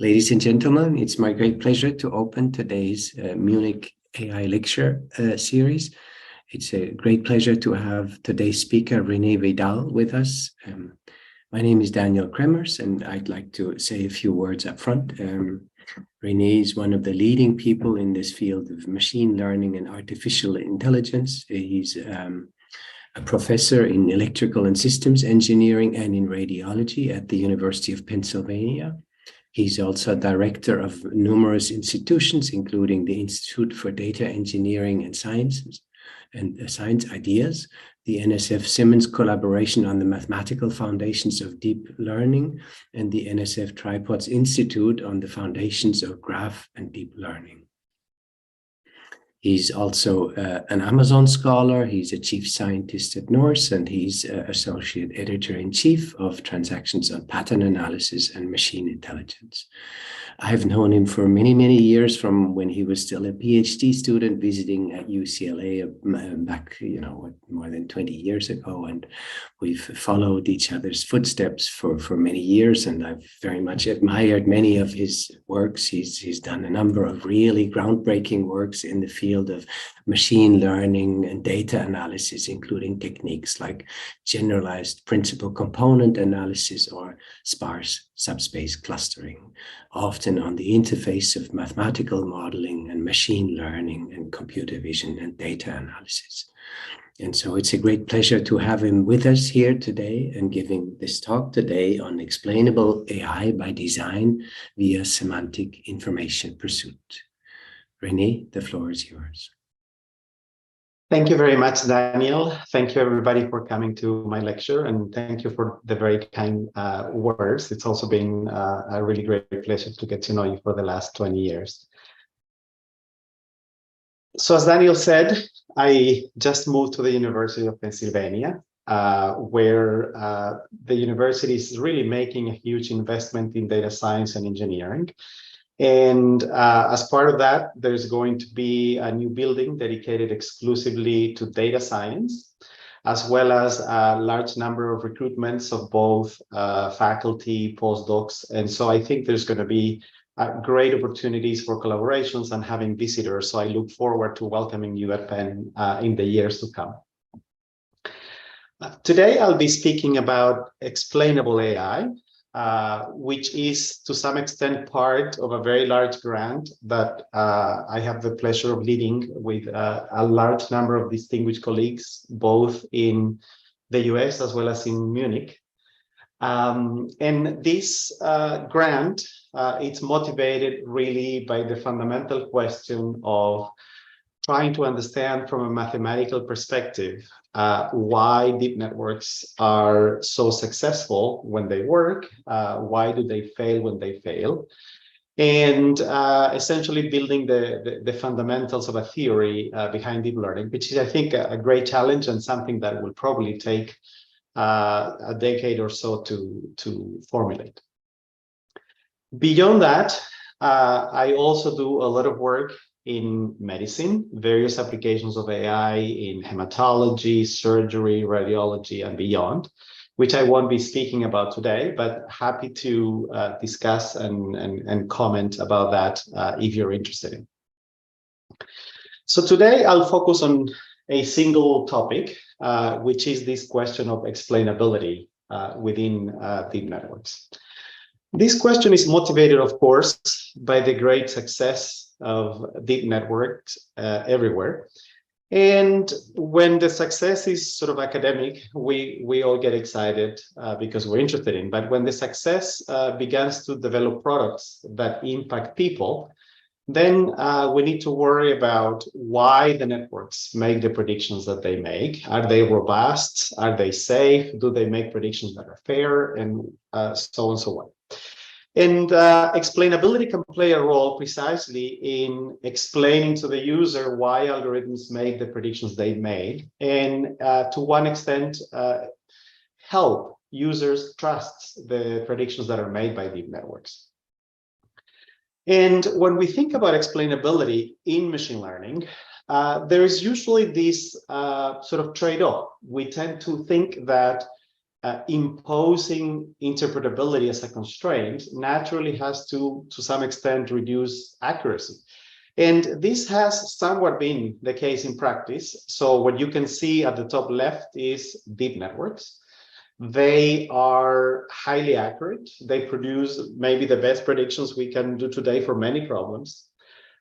Ladies and gentlemen, it's my great pleasure to open today's Munich AI lecture series. It's a great pleasure to have today's speaker, René Vidal, with us. My name is Daniel Kremers, and I'd like to say a few words up front. René is one of the leading people in this field of machine learning and artificial intelligence. He's a professor in electrical and systems engineering and in radiology at the University of Pennsylvania. He's also director of numerous institutions, including the Institute for Data Engineering and Sciences and Science Ideas, the NSF Siemens collaboration on the mathematical foundations of deep learning, and the NSF Tripods Institute on the foundations of graph and deep learning. He's also an Amazon scholar. He's a chief scientist at Norse, and he's associate editor-in-chief of Transactions on Pattern Analysis and Machine Intelligence. I've known him for many, many years, from when he was still a PhD student visiting at UCLA back, more than 20 years ago. And we've followed each other's footsteps for many years, and I've very much admired many of his works. He's done a number of really groundbreaking works in the field of machine learning and data analysis, including techniques like generalized principal component analysis or sparse subspace clustering, often on the interface of mathematical modeling and machine learning and computer vision and data analysis. And so it's a great pleasure to have him with us here today and giving this talk today on explainable AI by design via semantic information pursuit. René, the floor is yours. Thank you very much, Daniel. Thank you, everybody, for coming to my lecture, and thank you for the very kind words. It's also been a really great pleasure to get to know you for the last 20 years. So as Daniel said, I just moved to the University of Pennsylvania, where the university is really making a huge investment in data science and engineering. And as part of that, there's going to be a new building dedicated exclusively to data science, as well as a large number of recruitments of both faculty, postdocs. And so I think there's going to be great opportunities for collaborations and having visitors. So I look forward to welcoming you at Penn in the years to come. Today, I'll be speaking about explainable AI, which is to some extent part of a very large grant that I have the pleasure of leading with a large number of distinguished colleagues, both in the US as well as in Munich. And this grant, it's motivated really by the fundamental question of trying to understand from a mathematical perspective why deep networks are so successful when they work, why do they fail when they fail, and essentially building the fundamentals of a theory behind deep learning, which is, I think, a great challenge and something that will probably take a decade or so to formulate. Beyond that, I also do a lot of work in medicine, various applications of AI in hematology, surgery, radiology, and beyond, which I won't be speaking about today, but happy to discuss and comment about that if you're interested in. So today I'll focus on a single topic, which is this question of explainability within deep networks. This question is motivated, of course, by the great success of deep networks everywhere. And when the success is sort of academic, we all get excited because we're interested in. But when the success begins to develop products that impact people, then we need to worry about why the networks make the predictions that they make. Are they robust? Are they safe? Do they make predictions that are fair? And so on and so on. And explainability can play a role precisely in explaining to the user why algorithms make the predictions they made, and to one extent, help users trust the predictions that are made by deep networks. And when we think about explainability in machine learning, there is usually this sort of trade-off. We tend to think that imposing interpretability as a constraint naturally has to some extent, reduce accuracy. And this has somewhat been the case in practice. So what you can see at the top left is deep networks. They are highly accurate. They produce maybe the best predictions we can do today for many problems,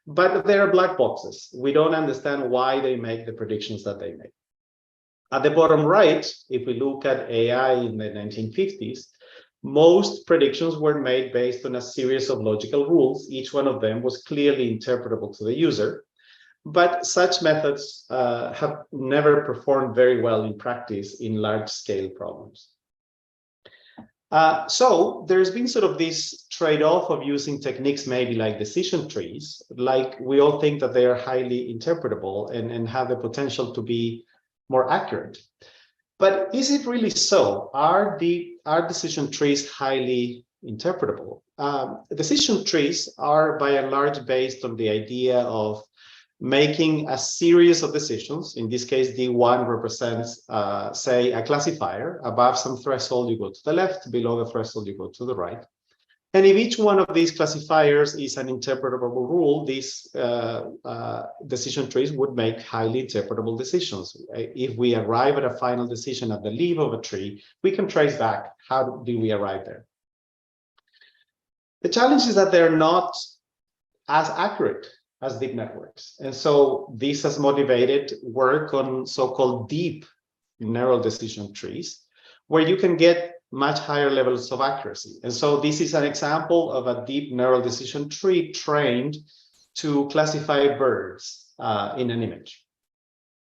but they are black boxes. We don't understand why they make the predictions that they make. At the bottom right, if we look at AI in the 1950s, most predictions were made based on a series of logical rules. Each one of them was clearly interpretable to the user. But such methods have never performed very well in practice in large-scale problems. So there's been sort of this trade-off of using techniques maybe like decision trees, like we all think that they are highly interpretable and have the potential to be more accurate. But is it really so? Are decision trees highly interpretable? Decision trees are by and large based on the idea of making a series of decisions. In this case, D1 represents, say, a classifier. Above some threshold, you go to the left. Below the threshold, you go to the right. And if each one of these classifiers is an interpretable rule, these decision trees would make highly interpretable decisions. If we arrive at a final decision at the leaf of a tree, we can trace back how do we arrive there. The challenge is that they're not as accurate as deep networks. And so this has motivated work on so-called deep neural decision trees, where you can get much higher levels of accuracy. And so this is an example of a deep neural decision tree trained to classify birds in an image.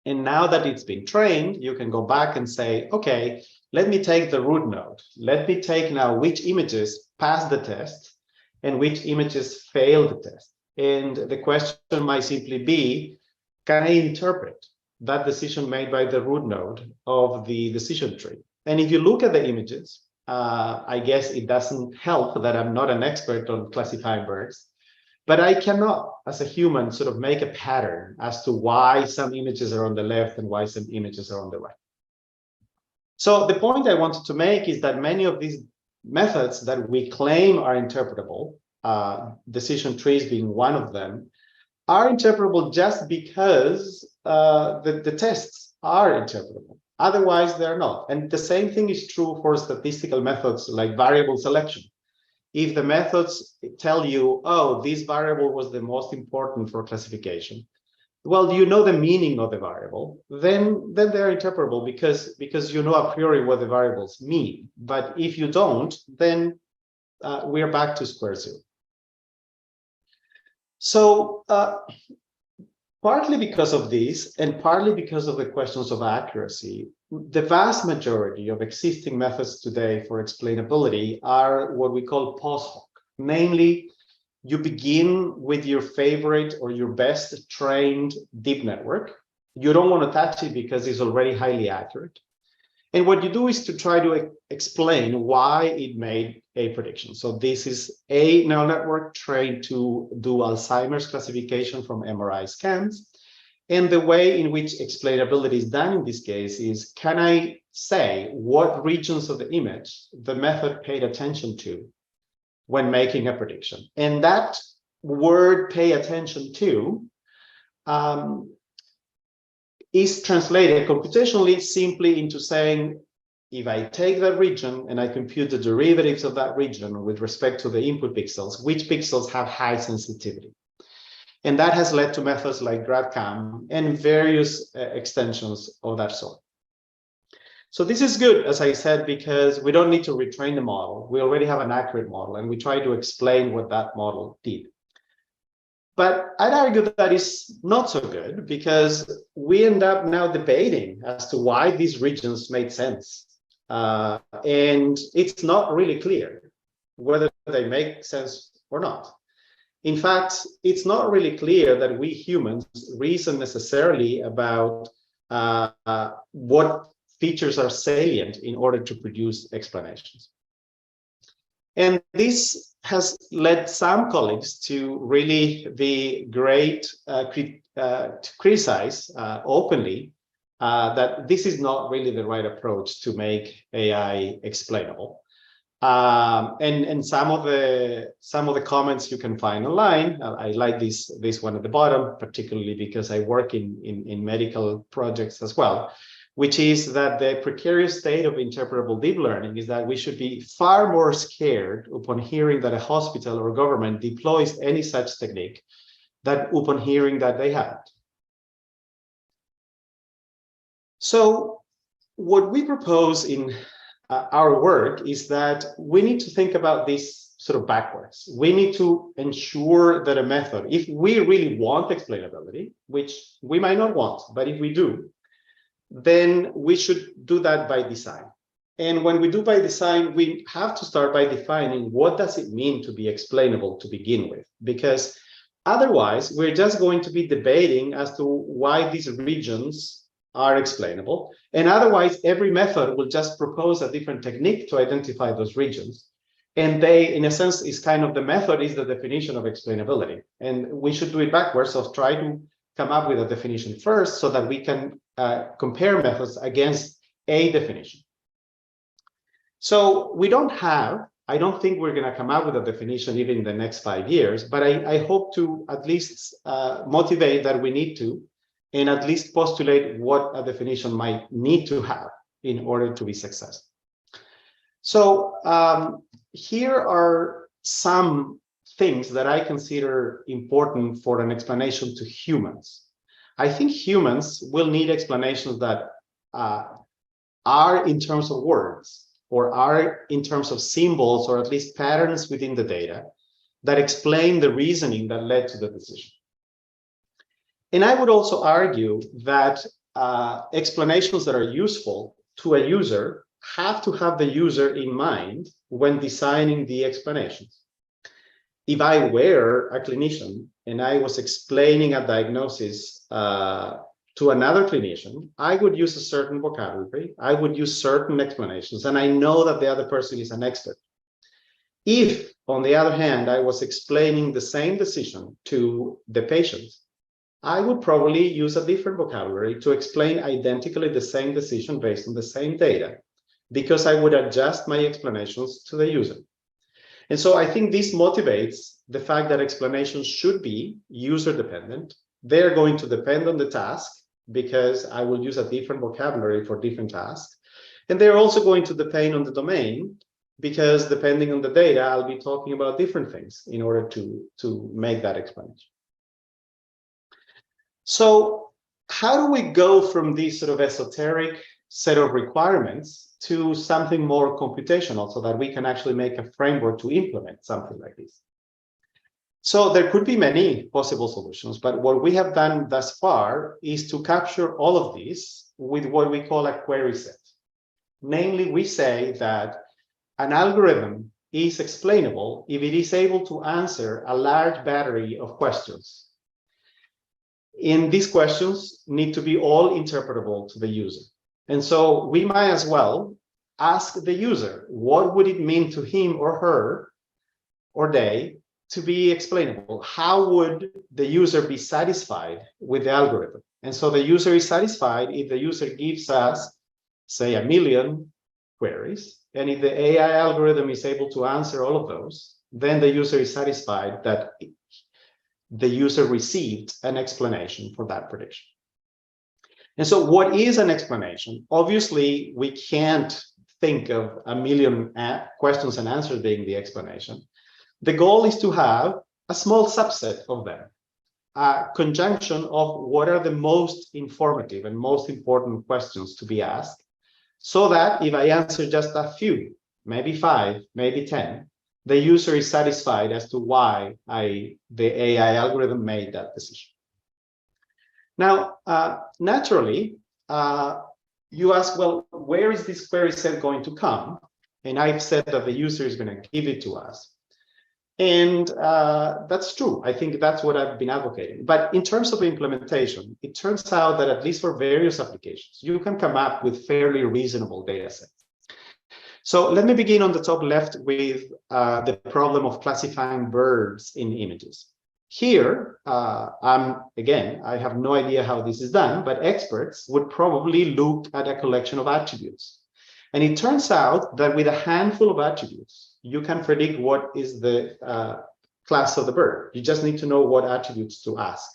And now that it's been trained, you can go back and say, okay, let me take the root node. Let me take now which images pass the test and which images fail the test. And the question might simply be, can I interpret that decision made by the root node of the decision tree? And if you look at the images, I guess it doesn't help that I'm not an expert on classifying birds, but I cannot, as a human, sort of make a pattern as to why some images are on the left and why some images are on the right. So the point I wanted to make is that many of these methods that we claim are interpretable, decision trees being one of them, are interpretable just because the tests are interpretable. Otherwise, they're not. And the same thing is true for statistical methods like variable selection. If the methods tell you, oh, this variable was the most important for classification, well, you know the meaning of the variable, then they're interpretable because you know a priori what the variables mean. But if you don't, then we're back to square zero. So partly because of this, and partly because of the questions of accuracy, the vast majority of existing methods today for explainability are what we call post-hoc. Namely, you begin with your favorite or your best trained deep network. You don't want to touch it because it's already highly accurate. And what you do is to try to explain why it made a prediction. So this is a neural network trained to do Alzheimer's classification from MRI scans. And the way in which explainability is done in this case is, can I say what regions of the image the method paid attention to when making a prediction? And that word pay attention to is translated computationally simply into saying, if I take that region and I compute the derivatives of that region with respect to the input pixels, which pixels have high sensitivity? And that has led to methods like GradCam and various extensions of that sort. So this is good, as I said, because we don't need to retrain the model. We already have an accurate model, and we try to explain what that model did. But I'd argue that is not so good because we end up now debating as to why these regions made sense. And it's not really clear whether they make sense or not. In fact, it's not really clear that we humans reason necessarily about what features are salient in order to produce explanations. And this has led some colleagues to really be great to criticize openly that this is not really the right approach to make AI explainable. And some of the comments you can find online. I like this one at the bottom, particularly because I work in medical projects as well, which is that the precarious state of interpretable deep learning is that we should be far more scared upon hearing that a hospital or government deploys any such technique than upon hearing that they haven't. So what we propose in our work is that we need to think about this sort of backwards. We need to ensure that a method, if we really want explainability, which we might not want, but if we do, then we should do that by design. And when we do by design, we have to start by defining what does it mean to be explainable to begin with, because otherwise we're just going to be debating as to why these regions are explainable, and otherwise every method will just propose a different technique to identify those regions, and they, in a sense, is kind of the method is the definition of explainability, and we should do it backwards. So try to come up with a definition first so that we can compare methods against a definition. So we don't have, I don't think we're going to come up with a definition even in the next 5 years, but I hope to at least motivate that we need to, and at least postulate what a definition might need to have in order to be successful. So here are some things that I consider important for an explanation to humans. I think humans will need explanations that are in terms of words, or are in terms of symbols, or at least patterns within the data that explain the reasoning that led to the decision. And I would also argue that explanations that are useful to a user have to have the user in mind when designing the explanations. If I were a clinician and I was explaining a diagnosis to another clinician, I would use a certain vocabulary, I would use certain explanations, and I know that the other person is an expert. If, on the other hand, I was explaining the same decision to the patient, I would probably use a different vocabulary to explain identically the same decision based on the same data, because I would adjust my explanations to the user. And so I think this motivates the fact that explanations should be user dependent. They're going to depend on the task, because I will use a different vocabulary for different tasks. And they're also going to depend on the domain, because depending on the data, I'll be talking about different things in order to make that explanation. So how do we go from this sort of esoteric set of requirements to something more computational so that we can actually make a framework to implement something like this? So there could be many possible solutions, but what we have done thus far is to capture all of these with what we call a query set. Namely, we say that an algorithm is explainable if it is able to answer a large battery of questions. And these questions need to be all interpretable to the user. And so we might as well ask the user, what would it mean to him or her or they to be explainable? How would the user be satisfied with the algorithm? And so the user is satisfied if the user gives us, say, 1 million queries. And if the AI algorithm is able to answer all of those, then the user is satisfied that the user received an explanation for that prediction. And so what is an explanation? Obviously, we can't think of 1 million questions and answers being the explanation. The goal is to have a small subset of them, a conjunction of what are the most informative and most important questions to be asked, so that if I answer just a few, maybe 5, maybe 10, the user is satisfied as to why the AI algorithm made that decision. Now, naturally, you ask, well, where is this query set going to come? And I've said that the user is going to give it to us. And that's true. I think that's what I've been advocating. But in terms of implementation, it turns out that at least for various applications, you can come up with fairly reasonable data sets. So let me begin on the top left with the problem of classifying verbs in images. Here, I have no idea how this is done, but experts would probably look at a collection of attributes. And it turns out that with a handful of attributes, you can predict what is the class of the bird. You just need to know what attributes to ask.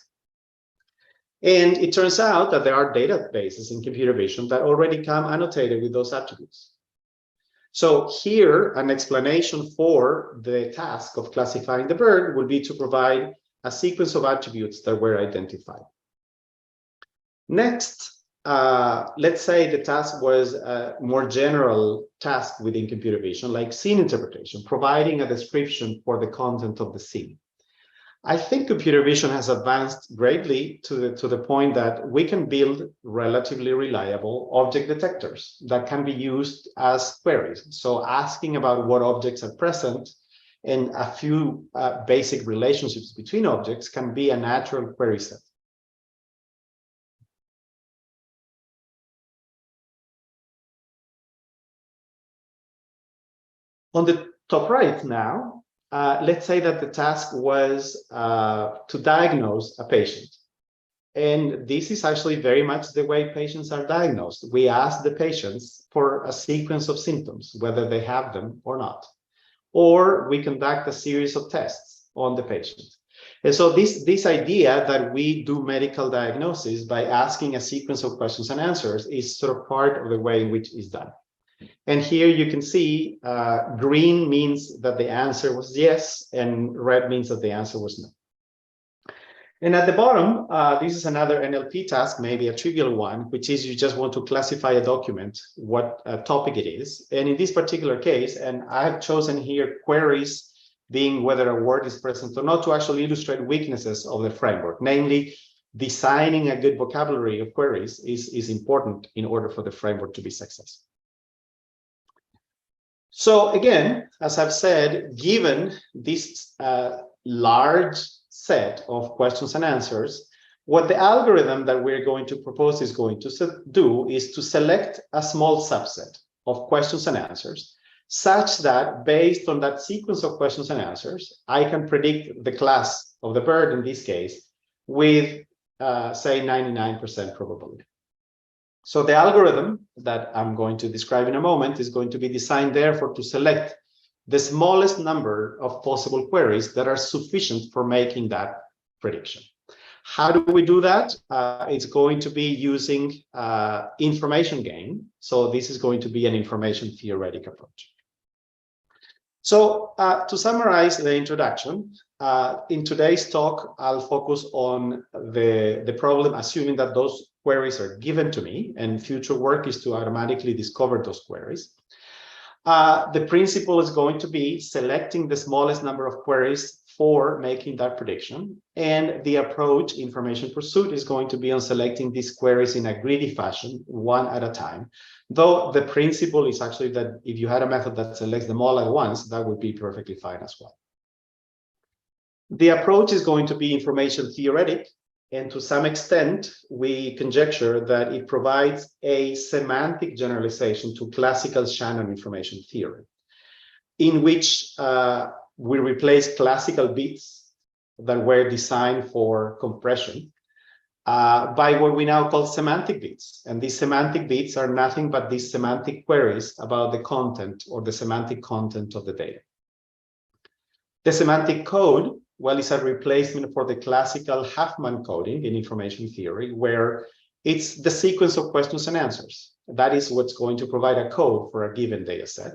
And it turns out that there are databases in computer vision that already come annotated with those attributes. So here, an explanation for the task of classifying the bird would be to provide a sequence of attributes that were identified. Next, let's say the task was a more general task within computer vision, like scene interpretation, providing a description for the content of the scene. I think computer vision has advanced greatly to the point that we can build relatively reliable object detectors that can be used as queries. So asking about what objects are present and a few basic relationships between objects can be a natural query set. On the top right now, let's say that the task was to diagnose a patient. And this is actually very much the way patients are diagnosed. We ask the patients for a sequence of symptoms, whether they have them or not. Or we conduct a series of tests on the patient. And so this idea that we do medical diagnosis by asking a sequence of questions and answers is sort of part of the way in which it's done. And here you can see green means that the answer was yes, and red means that the answer was no. And at the bottom, this is another NLP task, maybe a trivial one, which is you just want to classify a document, what topic it is. And in this particular case, and I've chosen here queries being whether a word is present or not to actually illustrate weaknesses of the framework. Namely, designing a good vocabulary of queries is important in order for the framework to be successful. So again, as I've said, given this large set of questions and answers, what the algorithm that we're going to propose is going to do is to select a small subset of questions and answers, such that based on that sequence of questions and answers, I can predict the class of the bird in this case with, say, 99% probability. So the algorithm that I'm going to describe in a moment is going to be designed, therefore, to select the smallest number of possible queries that are sufficient for making that prediction. How do we do that? It's going to be using information gain. So this is going to be an information theoretic approach. So to summarize the introduction, in today's talk, I'll focus on the problem, assuming that those queries are given to me, and future work is to automatically discover those queries. The principle is going to be selecting the smallest number of queries for making that prediction. And the approach, information pursuit, is going to be on selecting these queries in a greedy fashion, one at a time. Though the principle is actually that if you had a method that selects them all at once, that would be perfectly fine as well. The approach is going to be information theoretic. And to some extent, we conjecture that it provides a semantic generalization to classical Shannon information theory, in which we replace classical bits that were designed for compression by what we now call semantic bits. And these semantic bits are nothing but these semantic queries about the content or the semantic content of the data. The semantic code, well, it's a replacement for the classical Huffman coding in information theory, where it's the sequence of questions and answers. That is what's going to provide a code for a given data set.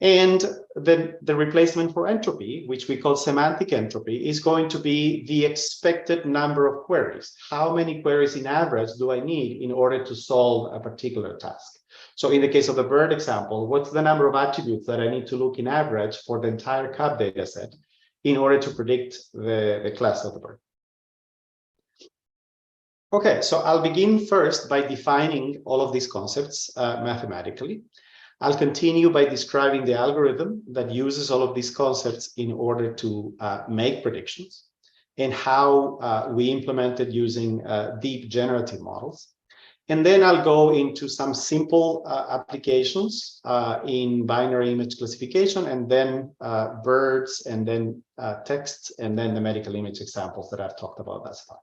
And the replacement for entropy, which we call semantic entropy, is going to be the expected number of queries. How many queries in average do I need in order to solve a particular task? So in the case of the bird example, what's the number of attributes that I need to look in average for the entire CUP data set in order to predict the class of the bird? Okay, so I'll begin first by defining all of these concepts mathematically. I'll continue by describing the algorithm that uses all of these concepts in order to make predictions, and how we implement it using deep generative models. And then I'll go into some simple applications in binary image classification, and then birds, and then text, and then the medical image examples that I've talked about thus far.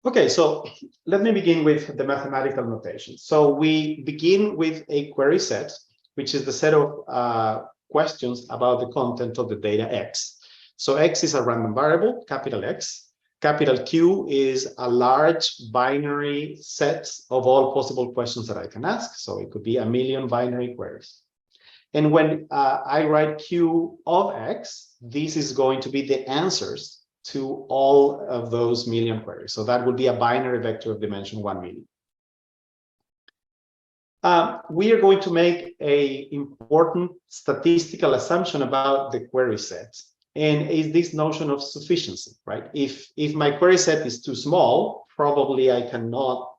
Okay, so let me begin with the mathematical notation. So we begin with a query set, which is the set of questions about the content of the data X. So X is a random variable, capital X. Capital Q is a large binary set of all possible questions that I can ask. So it could be a million binary queries. And when I write Q of X, this is going to be the answers to all of those million queries. So that would be a binary vector of dimension 1 million. We are going to make an important statistical assumption about the query set, and is this notion of sufficiency, right? If my query set is too small, probably I cannot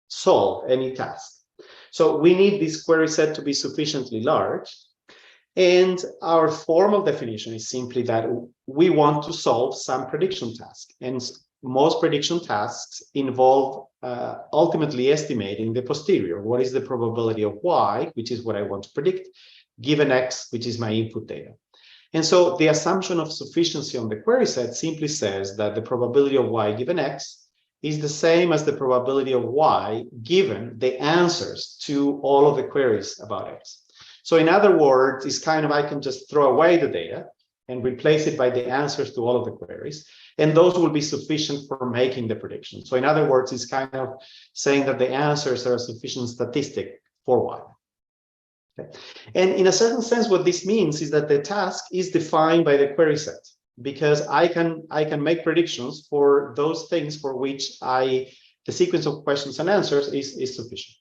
solve any task. So we need this query set to be sufficiently large. And our formal definition is simply that we want to solve some prediction task. And most prediction tasks involve ultimately estimating the posterior. What is the probability of Y, which is what I want to predict, given X, which is my input data. And so the assumption of sufficiency on the query set simply says that the probability of Y given X is the same as the probability of Y given the answers to all of the queries about X. So in other words, it's kind of, I can just throw away the data and replace it by the answers to all of the queries, and those will be sufficient for making the prediction. So in other words, it's kind of saying that the answers are a sufficient statistic for Y. Okay. And in a certain sense, what this means is that the task is defined by the query set, because I can make predictions for those things for which the sequence of questions and answers is sufficient.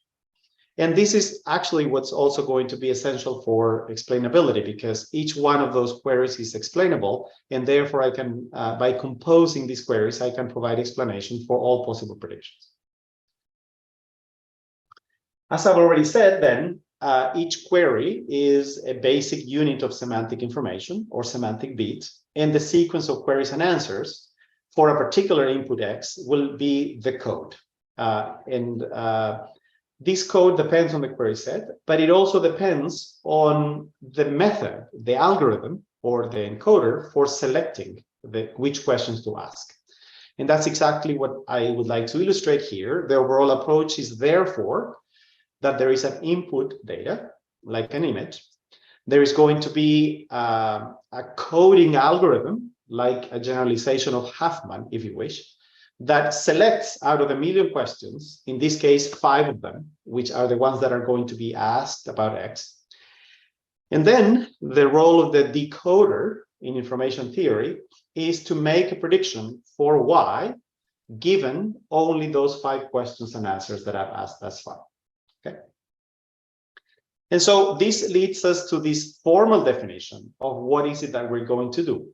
And this is actually what's also going to be essential for explainability, because each one of those queries is explainable, and therefore I can, by composing these queries, I can provide explanation for all possible predictions. As I've already said, then, each query is a basic unit of semantic information or semantic bit, and the sequence of queries and answers for a particular input X will be the code. This code depends on the query set, but it also depends on the method, the algorithm, or the encoder for selecting which questions to ask. And that's exactly what I would like to illustrate here. The overall approach is therefore that there is an input data, like an image. There is going to be a coding algorithm, like a generalization of Huffman, if you wish, that selects out of a million questions, in this case, 5 of them, which are the ones that are going to be asked about X. And then the role of the decoder in information theory is to make a prediction for Y, given only those 5 questions and answers that I've asked thus far. Okay. And so this leads us to this formal definition of what is it that we're going to do.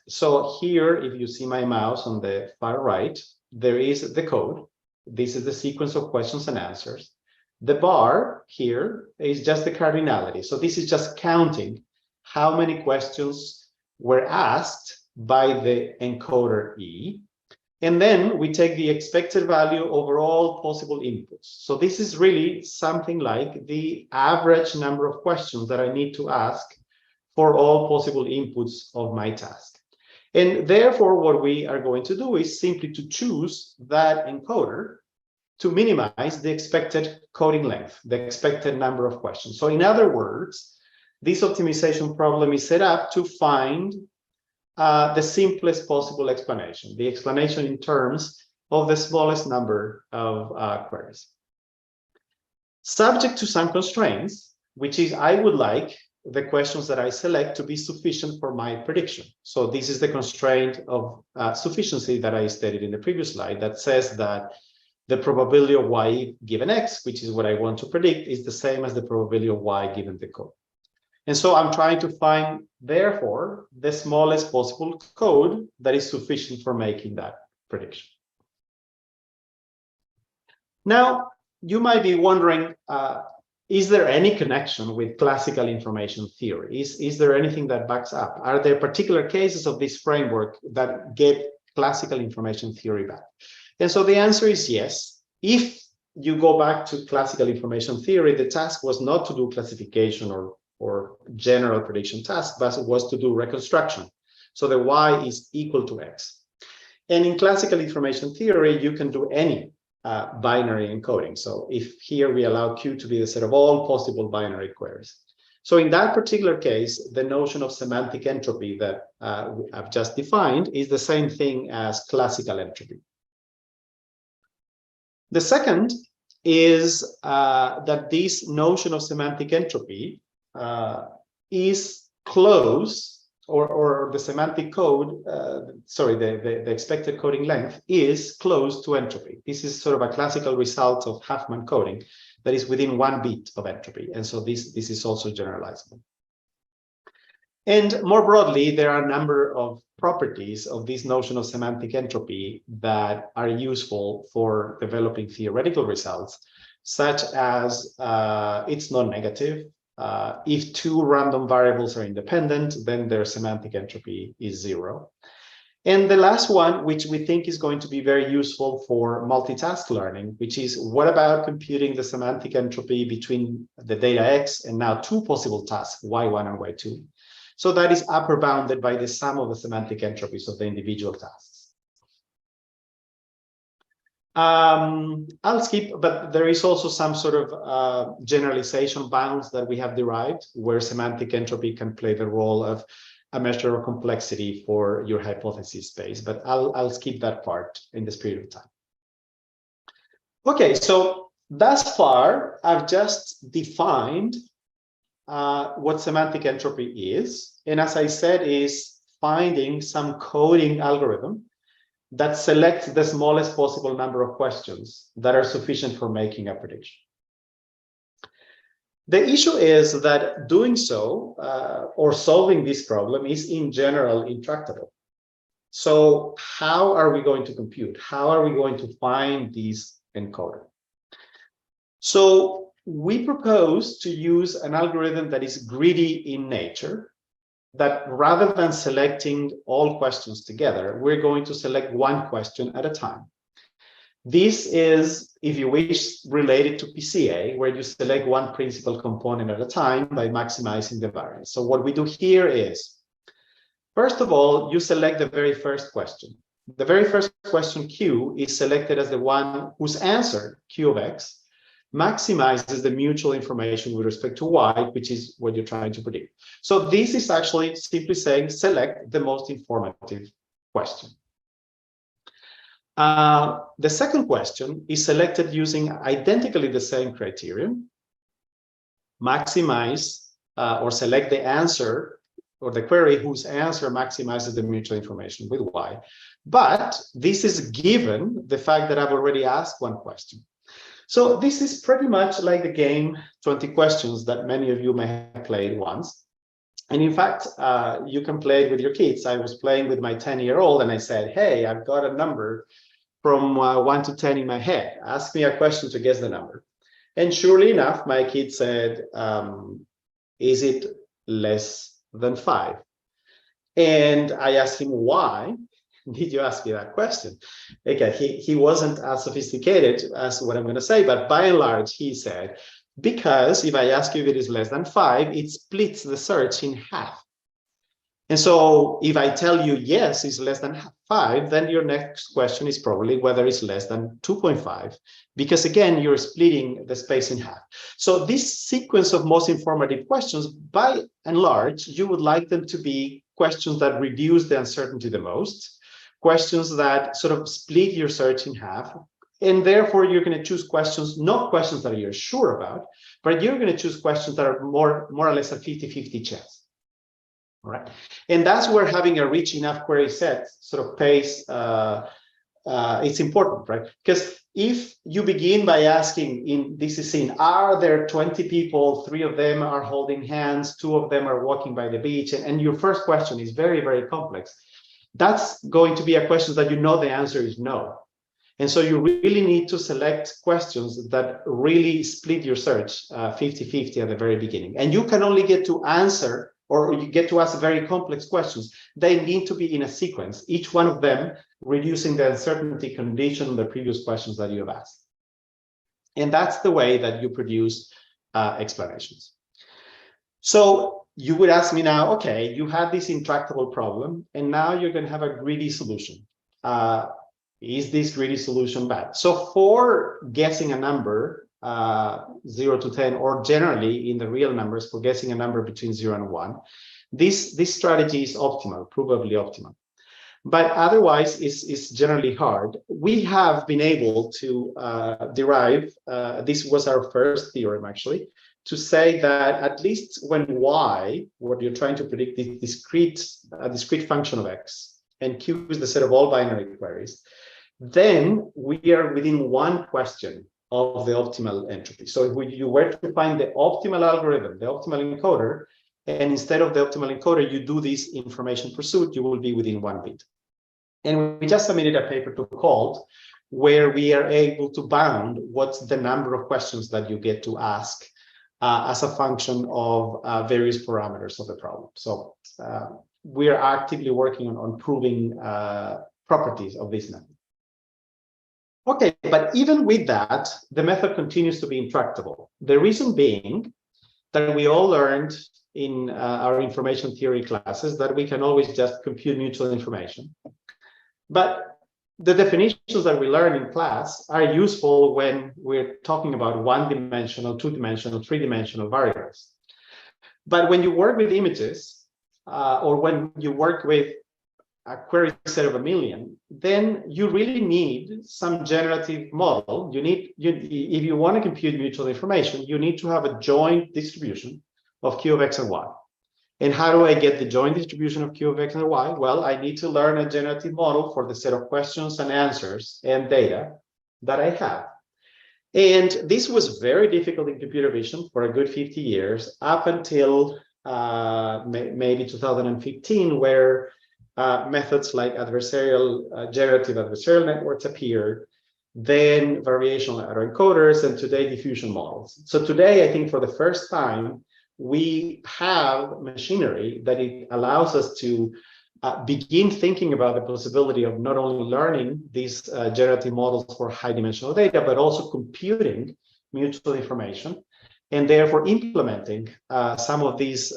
So here, if you see my mouse on the far right, there is the code. This is the sequence of questions and answers. The bar here is just the cardinality. So this is just counting how many questions were asked by the encoder E. And then we take the expected value over all possible inputs. So this is really something like the average number of questions that I need to ask for all possible inputs of my task. And therefore, what we are going to do is simply to choose that encoder to minimize the expected coding length, the expected number of questions. So in other words, this optimization problem is set up to find the simplest possible explanation, the explanation in terms of the smallest number of queries. Subject to some constraints, which is I would like the questions that I select to be sufficient for my prediction. So this is the constraint of sufficiency that I stated in the previous slide that says that the probability of Y given X, which is what I want to predict, is the same as the probability of Y given the code. And so I'm trying to find, therefore, the smallest possible code that is sufficient for making that prediction. Now, you might be wondering, is there any connection with classical information theory? Is there anything that backs up? Are there particular cases of this framework that get classical information theory back? And so the answer is yes. If you go back to classical information theory, the task was not to do classification or general prediction task, but it was to do reconstruction. So the y is equal to x. And in classical information theory, you can do any binary encoding. So if here we allow Q to be the set of all possible binary queries. So in that particular case, the notion of semantic entropy that I've just defined is the same thing as classical entropy. The second is that this notion of semantic entropy is close, or the semantic code, the expected coding length is close to entropy. This is sort of a classical result of Huffman coding that is within 1 bit of entropy. And so this is also generalizable. And more broadly, there are a number of properties of this notion of semantic entropy that are useful for developing theoretical results, such as it's non-negative. If 2 random variables are independent, then their semantic entropy is 0. And the last one, which we think is going to be very useful for multitask learning, which is what about computing the semantic entropy between the data X and now 2 possible tasks, Y1 and Y2. So that is upper bounded by the sum of the semantic entropies of the individual tasks. I'll skip, but there is also some sort of generalization bounds that we have derived where semantic entropy can play the role of a measure of complexity for your hypothesis space, but I'll skip that part in this period of time. Okay, so thus far, I've just defined what semantic entropy is, and as I said, is finding some coding algorithm that selects the smallest possible number of questions that are sufficient for making a prediction. The issue is that doing so, or solving this problem, is in general intractable. So how are we going to compute? How are we going to find these encoders? So we propose to use an algorithm that is greedy in nature, that rather than selecting all questions together, we're going to select one question at a time. This is, if you wish, related to PCA, where you select one principal component at a time by maximizing the variance. So what we do here is, first of all, you select the very first question. The very first question, Q, is selected as the one whose answer, Q of X, maximizes the mutual information with respect to Y, which is what you're trying to predict. So this is actually simply saying, select the most informative question. The second question is selected using identically the same criterion, maximize or select the answer or the query whose answer maximizes the mutual information with Y. But this is given the fact that I've already asked one question. So this is pretty much like the game 20 questions that many of you may have played once. And in fact, you can play it with your kids. I was playing with my 10-year-old and I said, hey, I've got a number from 1 to 10 in my head. Ask me a question to guess the number. And surely enough, my kid said, is it less than 5? And I asked him, why did you ask me that question? Okay, he wasn't as sophisticated as what I'm going to say, but by and large, he said, because if I ask you if it is less than 5, it splits the search in half. And so if I tell you, yes, it's less than 5, then your next question is probably whether it's less than 2.5, because again, you're splitting the space in half. So this sequence of most informative questions, by and large, you would like them to be questions that reduce the uncertainty the most, questions that sort of split your search in half, and therefore you're going to choose questions, not questions that you're sure about, but you're going to choose questions that are more or less a 50-50 chance. All right, and that's where having a rich enough query set sort of pays. It's important, right? Because if you begin by asking, this is in, are there 20 people, 3 of them are holding hands, 2 of them are walking by the beach, and your first question is very, very complex, that's going to be a question that you know the answer is no. And so you really need to select questions that really split your search 50-50 at the very beginning. And you can only get to answer or you get to ask very complex questions, they need to be in a sequence, each one of them reducing the uncertainty condition on the previous questions that you have asked. And that's the way that you produce explanations. So you would ask me now, okay, you had this intractable problem, and now you're going to have a greedy solution. Is this greedy solution bad? So for guessing a number, 0 to 10, or generally in the real numbers for guessing a number between 0 and 1, this strategy is optimal, provably optimal. But otherwise, it's generally hard. We have been able to derive, this was our first theorem actually, to say that at least when y, what you're trying to predict, is a discrete function of x, and q is the set of all binary queries, then we are within one question of the optimal entropy. So if you were to find the optimal algorithm, the optimal encoder, and instead of the optimal encoder, you do this information pursuit, you will be within one bit. And we just submitted a paper to CALT where we are able to bound what's the number of questions that you get to ask as a function of various parameters of the problem. So we are actively working on proving properties of this method. Okay, but even with that, the method continues to be intractable. The reason being that we all learned in our information theory classes that we can always just compute mutual information. But the definitions that we learn in class are useful when we're talking about one-dimensional, two-dimensional, three-dimensional variables. But when you work with images, or when you work with a query set of 1 million, then you really need some generative model. If you want to compute mutual information, you need to have a joint distribution of q of x and y. And how do I get the joint distribution of q of x and y? Well, I need to learn a generative model for the set of questions and answers and data that I have. And this was very difficult in computer vision for a good 50 years, up until maybe 2015, where methods like generative adversarial networks appeared, then variational autoencoders, and today diffusion models. So today, I think for the first time, we have machinery that it allows us to begin thinking about the possibility of not only learning these generative models for high dimensional data, but also computing mutual information, and therefore implementing some of these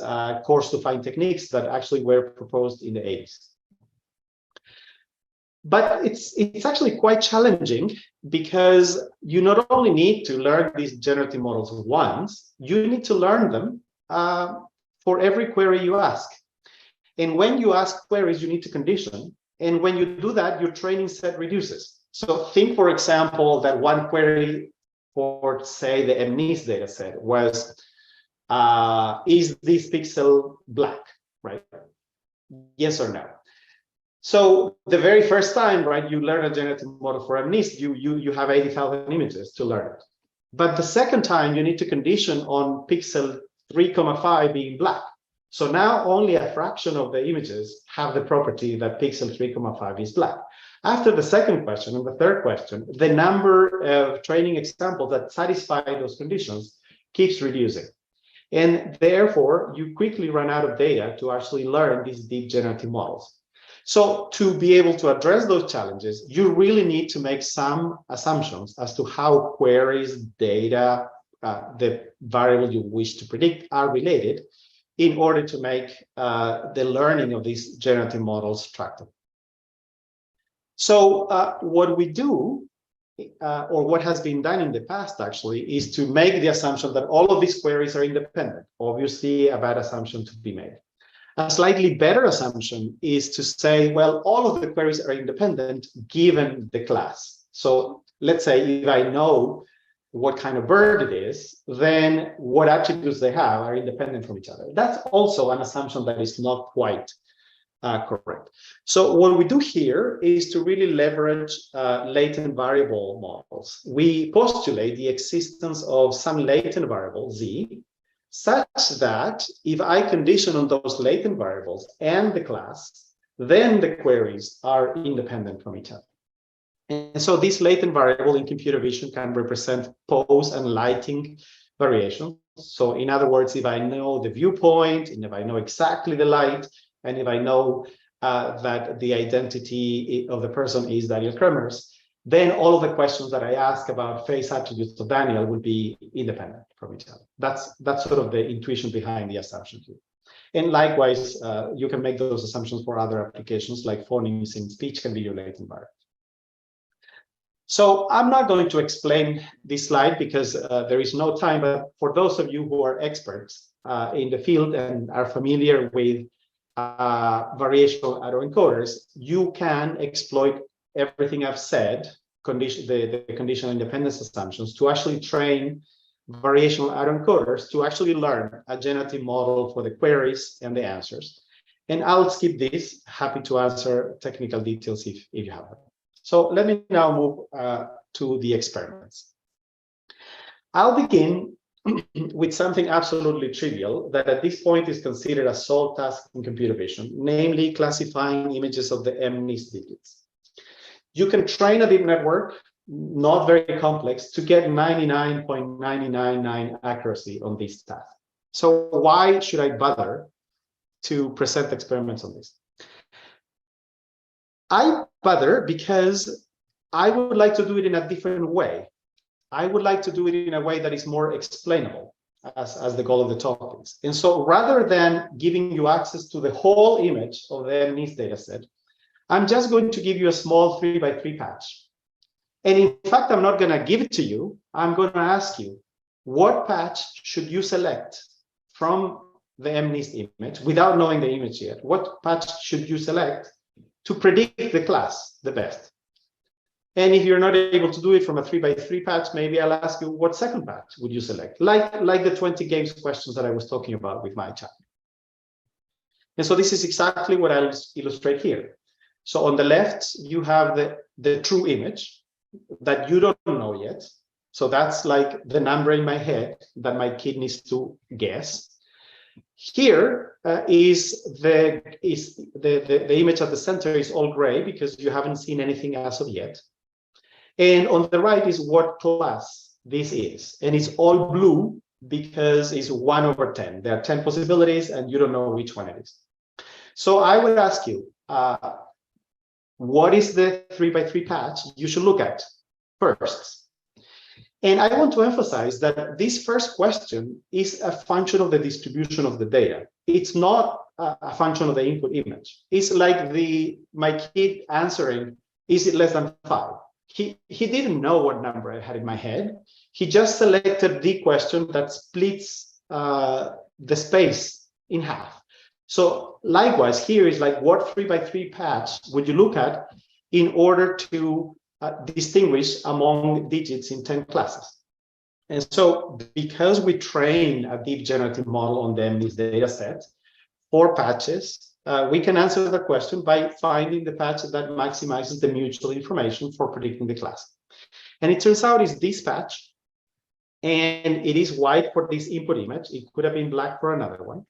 coarse-to-fine techniques that actually were proposed in the 80s. But it's actually quite challenging, because you not only need to learn these generative models once, you need to learn them for every query you ask. And when you ask queries, you need to condition. And when you do that, your training set reduces. So think, for example, that one query for, say, the MNIST data set was, is this pixel black, right? Yes or no? So the very first time, right, you learn a generative model for MNIST, you have 80,000 images to learn it. But the second time, you need to condition on pixel 3,5 being black. So now only a fraction of the images have the property that pixel 3,5 is black. After the second question and the third question, the number of training examples that satisfy those conditions keeps reducing. And therefore, you quickly run out of data to actually learn these deep generative models. So to be able to address those challenges, you really need to make some assumptions as to how queries, data, the variable you wish to predict are related, in order to make the learning of these generative models tractable. So what we do, or what has been done in the past actually, is to make the assumption that all of these queries are independent. Obviously, a bad assumption to be made. A slightly better assumption is to say, well, all of the queries are independent given the class. So let's say if I know what kind of bird it is, then what attributes they have are independent from each other. That's also an assumption that is not quite correct. So what we do here is to really leverage latent variable models. We postulate the existence of some latent variable, z, such that if I condition on those latent variables and the class, then the queries are independent from each other. And so this latent variable in computer vision can represent pose and lighting variations. So in other words, if I know the viewpoint, and if I know exactly the light, and if I know that the identity of the person is Daniel Kremers, then all of the questions that I ask about face attributes of Daniel will be independent from each other. That's sort of the intuition behind the assumption here. And likewise, you can make those assumptions for other applications like phonemes in speech and video late environment. So I'm not going to explain this slide because there is no time, but for those of you who are experts in the field and are familiar with variational autoencoders, you can exploit everything I've said, the conditional independence assumptions, to actually train variational autoencoders to actually learn a generative model for the queries and the answers. And I'll skip this, happy to answer technical details if you have them. So let me now move to the experiments. I'll begin with something absolutely trivial that at this point is considered a sole task in computer vision, namely classifying images of the MNIST digits. You can train a deep network, not very complex, to get 99.999 accuracy on this task. So why should I bother to present experiments on this? I bother because I would like to do it in a different way. I would like to do it in a way that is more explainable, as the goal of the talk is. And so rather than giving you access to the whole image of the MNIST dataset, I'm just going to give you a small 3x3 patch. And in fact, I'm not going to give it to you. I'm going to ask you, what patch should you select from the MNIST image without knowing the image yet? What patch should you select to predict the class the best? And if you're not able to do it from a 3x3 patch, maybe I'll ask you, what second patch would you select? Like the 20 games questions that I was talking about with my chat. And so this is exactly what I'll illustrate here. So on the left, you have the true image that you don't know yet. So that's like the number in my head that my kid needs to guess. Here is the image at the center is all gray because you haven't seen anything as of yet. And on the right is what class this is. And it's all blue because it's 1/10. There are 10 possibilities and you don't know which one it is. So I would ask you, what is the 3x3 patch you should look at first? And I want to emphasize that this first question is a function of the distribution of the data. It's not a function of the input image. It's like my kid answering, is it less than 5? He didn't know what number I had in my head. He just selected the question that splits the space in half. So likewise, here is like, what 3x3 patch would you look at in order to distinguish among digits in 10 classes? And so because we train a deep generative model on the MNIST data set for patches, we can answer the question by finding the patch that maximizes the mutual information for predicting the class. And it turns out it's this patch, and it is white for this input image. It could have been black for another one.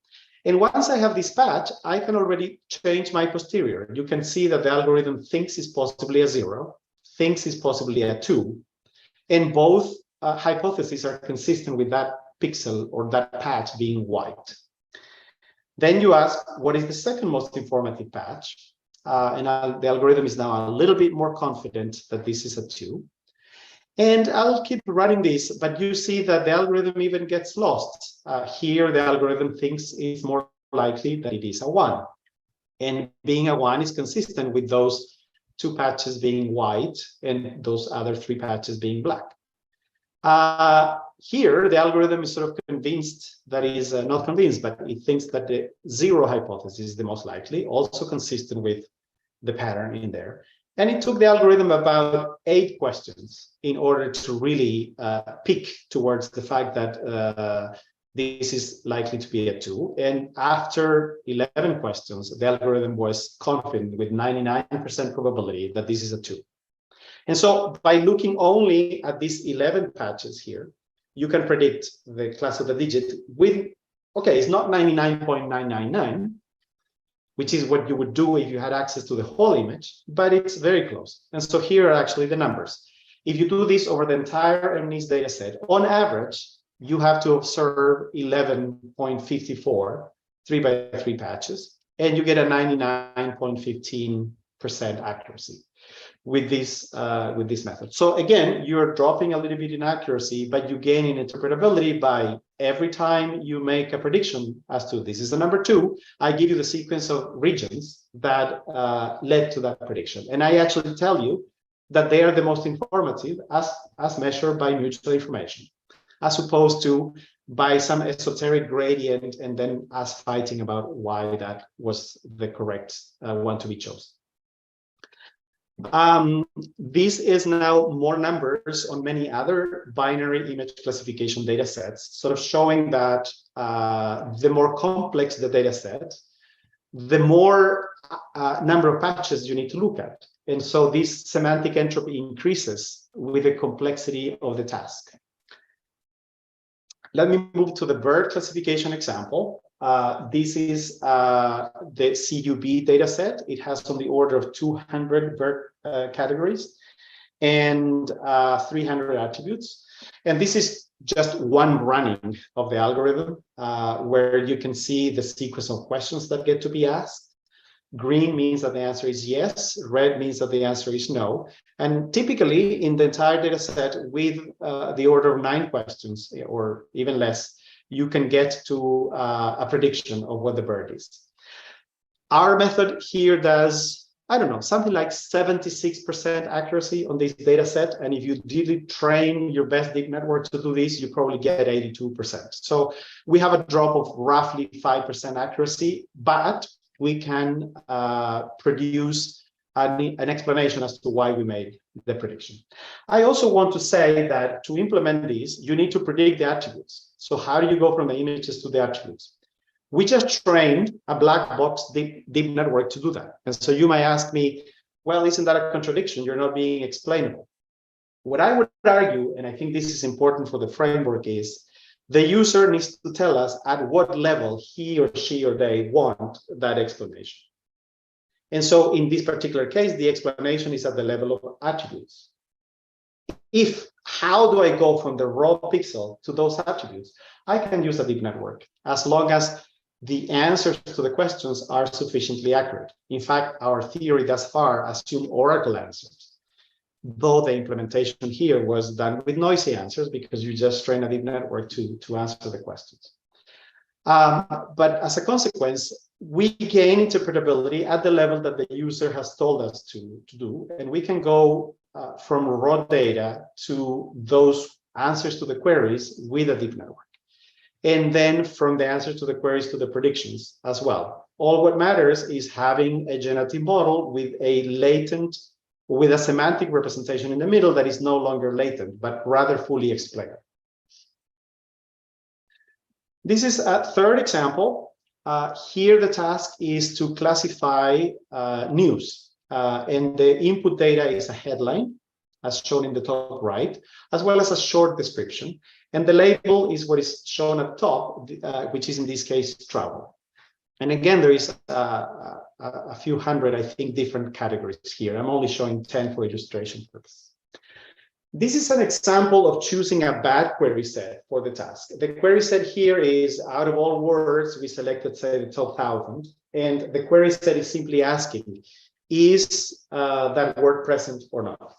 And once I have this patch, I can already change my posterior. You can see that the algorithm thinks it's possibly a 0, thinks it's possibly a 2, and both hypotheses are consistent with that pixel or that patch being white. Then you ask, what is the second most informative patch? The algorithm is now a little bit more confident that this is a 2. And I'll keep running this, but you see that the algorithm even gets lost. Here, the algorithm thinks it's more likely that it is a 1. And being a 1 is consistent with those 2 patches being white and those other 3 patches being black. Here, the algorithm is sort of convinced that is not convinced, but it thinks that the 0 hypothesis is the most likely, also consistent with the pattern in there. And it took the algorithm about 8 questions in order to really pick towards the fact that this is likely to be a 2. And after 11 questions, the algorithm was confident with 99% probability that this is a 2. And so by looking only at these 11 patches here, you can predict the class of the digit with, okay, it's not 99.999, which is what you would do if you had access to the whole image, but it's very close. And so here are actually the numbers. If you do this over the entire MNIST data set, on average, you have to observe 11.54 3x3 patches, and you get a 99.15% accuracy with this method. So again, you're dropping a little bit in accuracy, but you gain in interpretability by every time you make a prediction as to this is the number 2, I give you the sequence of regions that led to that prediction. And I actually tell you that they are the most informative as measured by mutual information, as opposed to by some esoteric gradient and then us fighting about why that was the correct one to be chosen. This is now more numbers on many other binary image classification data sets, sort of showing that the more complex the data set, the more number of patches you need to look at. And so this semantic entropy increases with the complexity of the task. Let me move to the bird classification example. This is the CUB data set. It has on the order of 200 bird categories and 300 attributes. And this is just one running of the algorithm where you can see the sequence of questions that get to be asked. Green means that the answer is yes. Red means that the answer is no. And typically in the entire data set with the order of 9 questions or even less, you can get to a prediction of what the bird is. Our method here does, I don't know, something like 76% accuracy on this data set. And if you really train your best deep network to do this, you probably get 82%. So we have a drop of roughly 5% accuracy, but we can produce an explanation as to why we made the prediction. I also want to say that to implement these, you need to predict the attributes. So how do you go from the images to the attributes? We just trained a black box deep network to do that. And so you might ask me, well, isn't that a contradiction? You're not being explainable. What I would argue, and I think this is important for the framework, is the user needs to tell us at what level he or she or they want that explanation. And so in this particular case, the explanation is at the level of attributes. How do I go from the raw pixel to those attributes? I can use a deep network as long as the answers to the questions are sufficiently accurate. In fact, our theory thus far assumed oracle answers, though the implementation here was done with noisy answers because you just train a deep network to answer the questions. But as a consequence, we gain interpretability at the level that the user has told us to do, and we can go from raw data to those answers to the queries with a deep network. And then from the answers to the queries to the predictions as well. All what matters is having a generative model with a semantic representation in the middle that is no longer latent, but rather fully explained. This is a third example. Here the task is to classify news. And the input data is a headline, as shown in the top right, as well as a short description. And the label is what is shown at the top, which is in this case travel. And again, there is a few hundred, I think, different categories here. I'm only showing 10 for illustration purposes. This is an example of choosing a bad query set for the task. The query set here is out of all words, we selected, say, the top 1,000. And the query set is simply asking, is that word present or not?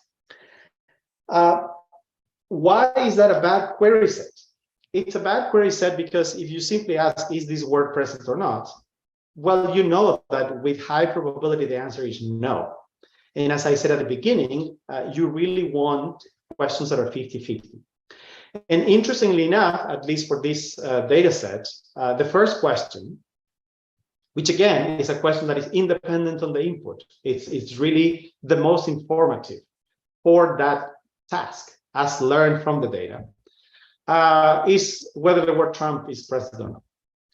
Why is that a bad query set? It's a bad query set because if you simply ask, is this word present or not? Well, you know that with high probability, the answer is no. And as I said at the beginning, you really want questions that are 50-50. And interestingly enough, at least for this data set, the first question, which again is a question that is independent on the input, it's really the most informative for that task as learned from the data, is whether the word Trump is present or not.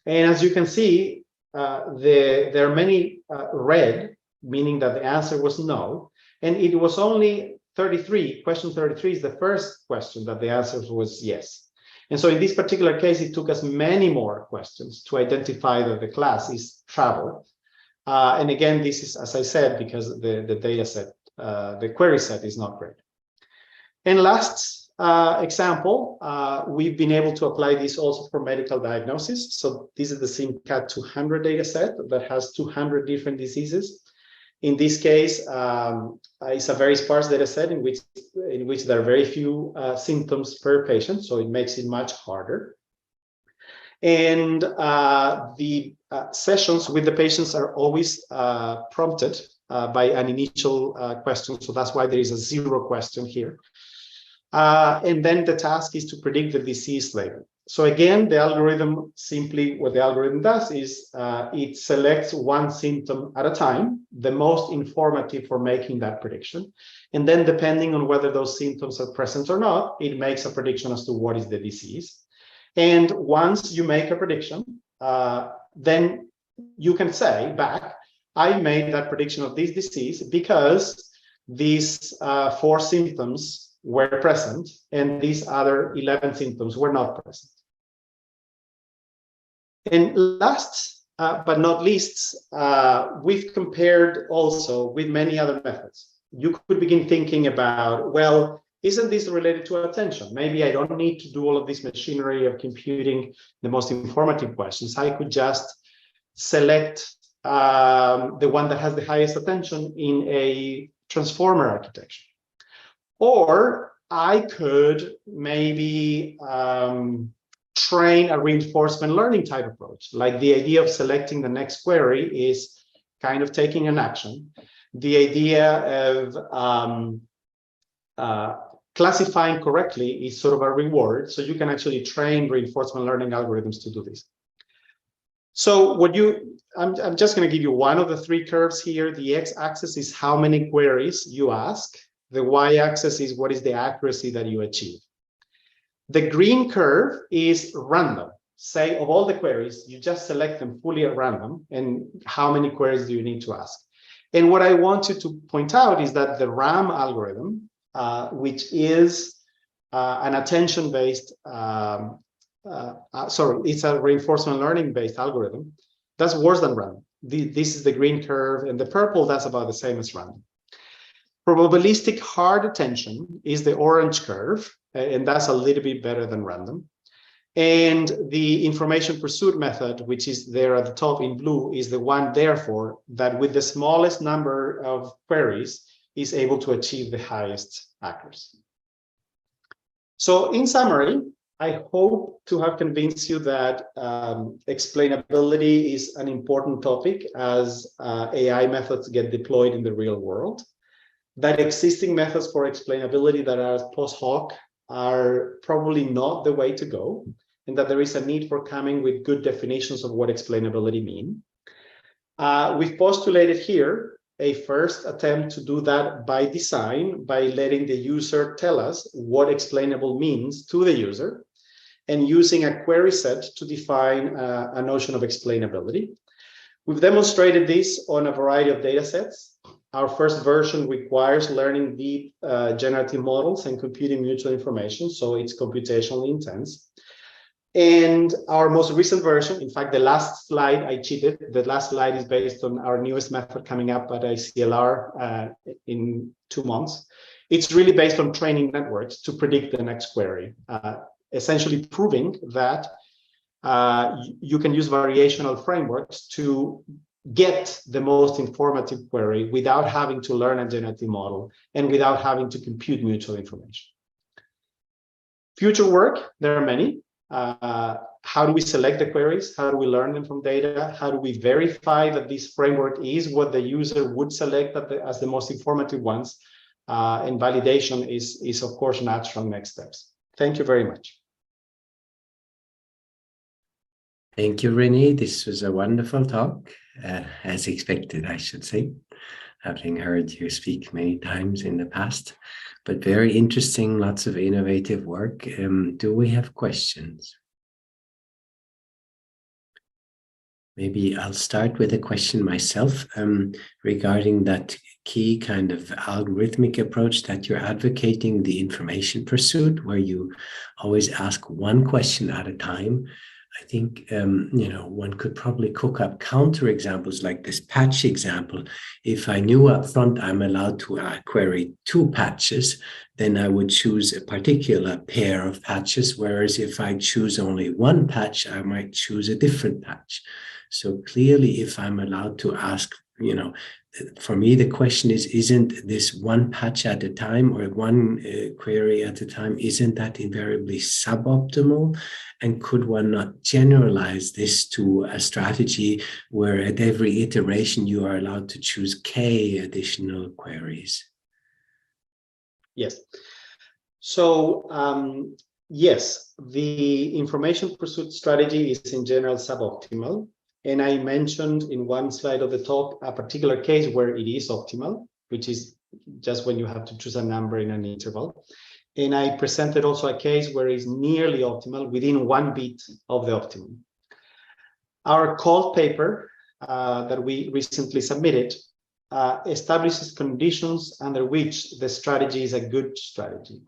And as you can see, there are many red, meaning that the answer was no, and it was only 33, question 33 is the first question that the answer was yes. And so in this particular case, it took us many more questions to identify that the class is travel. And again, this is, as I said, because the data set, the query set is not great. And last, example, we've been able to apply this also for medical diagnosis. So this is the SIMCAT 200 data set that has 200 different diseases. In this case, it's a very sparse data set in which there are very few symptoms per patient, so it makes it much harder. And the sessions with the patients are always prompted by an initial question, so that's why there is a 0 question here. And then the task is to predict the disease label. So again, the algorithm simply, what the algorithm does is it selects one symptom at a time, the most informative for making that prediction. And then depending on whether those symptoms are present or not, it makes a prediction as to what is the disease. And once you make a prediction, then you can say back, I made that prediction of this disease because these 4 symptoms were present and these other 11 symptoms were not present. And last but not least, we've compared also with many other methods. You could begin thinking about, well, isn't this related to attention? Maybe I don't need to do all of this machinery of computing the most informative questions. I could just select the one that has the highest attention in a transformer architecture. Or I could maybe train a reinforcement learning type approach. Like the idea of selecting the next query is kind of taking an action. The idea of classifying correctly is sort of a reward. So you can actually train reinforcement learning algorithms to do this. So I'm just going to give you one of the 3 curves here. The x-axis is how many queries you ask. The y-axis is what is the accuracy that you achieve. The green curve is random. Say of all the queries, you just select them fully at random, and how many queries do you need to ask? And what I wanted to point out is that the RAM algorithm, which is an attention-based, it's a reinforcement learning-based algorithm, that's worse than random. This is the green curve, and the purple, that's about the same as random. Probabilistic hard attention is the orange curve, and that's a little bit better than random. And the information pursuit method, which is there at the top in blue, is the one, therefore, that with the smallest number of queries is able to achieve the highest accuracy. So in summary, I hope to have convinced you that explainability is an important topic as AI methods get deployed in the real world. That existing methods for explainability that are post-hoc are probably not the way to go, and that there is a need for coming with good definitions of what explainability means. We've postulated here a first attempt to do that by design, by letting the user tell us what explainable means to the user, and using a query set to define a notion of explainability. We've demonstrated this on a variety of data sets. Our first version requires learning deep generative models and computing mutual information, so it's computationally intense. And our most recent version, in fact, the last slide I cheated. The last slide is based on our newest method coming up at ICLR in 2 months. It's really based on training networks to predict the next query, essentially proving that you can use variational frameworks to get the most informative query without having to learn a generative model and without having to compute mutual information. Future work, there are many. How do we select the queries? How do we learn them from data? How do we verify that this framework is what the user would select as the most informative ones? And validation is of course, natural next steps. Thank you very much. Thank you, René. This was a wonderful talk, as expected, I should say, having heard you speak many times in the past, but very interesting, lots of innovative work. Do we have questions? Maybe I'll start with a question myself regarding that key kind of algorithmic approach that you're advocating, the information pursuit, where you always ask one question at a time. I think, one could probably cook up counterexamples like this patch example. If I knew up front I'm allowed to query 2 patches, then I would choose a particular pair of patches, whereas if I choose only 1 patch, I might choose a different patch. So clearly, if I'm allowed to ask, for me, the question is, isn't this 1 patch at a time or 1 query at a time, isn't that invariably suboptimal? And could one not generalize this to a strategy where at every iteration you are allowed to choose K additional queries? Yes. So, yes, the information pursuit strategy is in general suboptimal. And I mentioned in one slide of the talk a particular case where it is optimal, which is just when you have to choose a number in an interval. And I presented also a case where it's nearly optimal within 1 bit of the optimum. Our call paper that we recently submitted establishes conditions under which the strategy is a good strategy.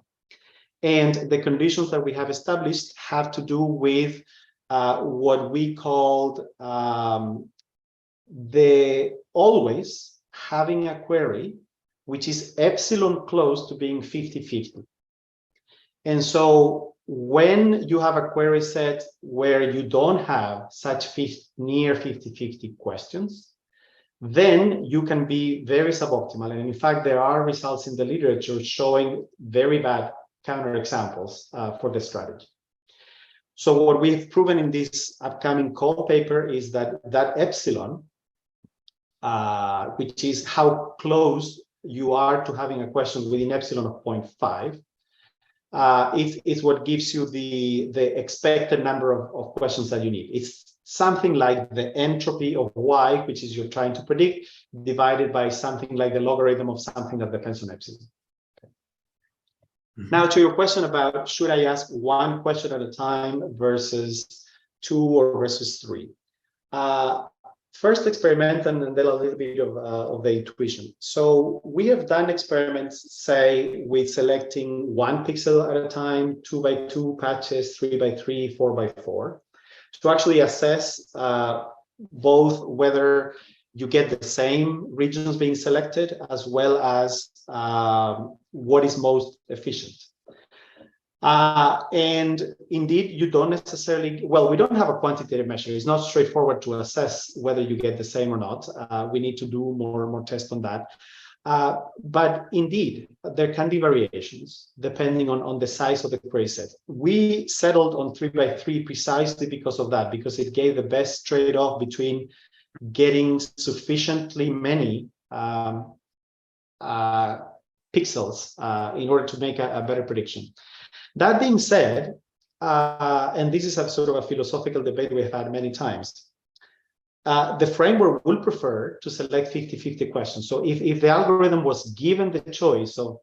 And the conditions that we have established have to do with what we called the always having a query which is epsilon close to being 50-50. And so when you have a query set where you don't have such near 50-50 questions, then you can be very suboptimal. And in fact, there are results in the literature showing very bad counterexamples for the strategy. So what we've proven in this upcoming call paper is that epsilon, which is how close you are to having a question within epsilon of 0.5, it's what gives you the expected number of questions that you need. It's something like the entropy of y, which is you're trying to predict, divided by something like the logarithm of something that depends on epsilon. Now, to your question about should I ask 1 question at a time versus 2 or versus 3. First experiment and then a little bit of the intuition. So we have done experiments, say, with selecting 1 pixel at a time, 2 by 2 patches, 3 by 3, 4 by 4, to actually assess both whether you get the same regions being selected as well as what is most efficient. And indeed, you don't necessarily, well, we don't have a quantitative measure. It's not straightforward to assess whether you get the same or not. We need to do more tests on that. But indeed, there can be variations depending on the size of the query set. We settled on 3 by 3 precisely because of that, because it gave the best trade-off between getting sufficiently many pixels in order to make a better prediction. That being said, and this is a sort of a philosophical debate we've had many times, the framework will prefer to select 50-50 questions. So if the algorithm was given the choice of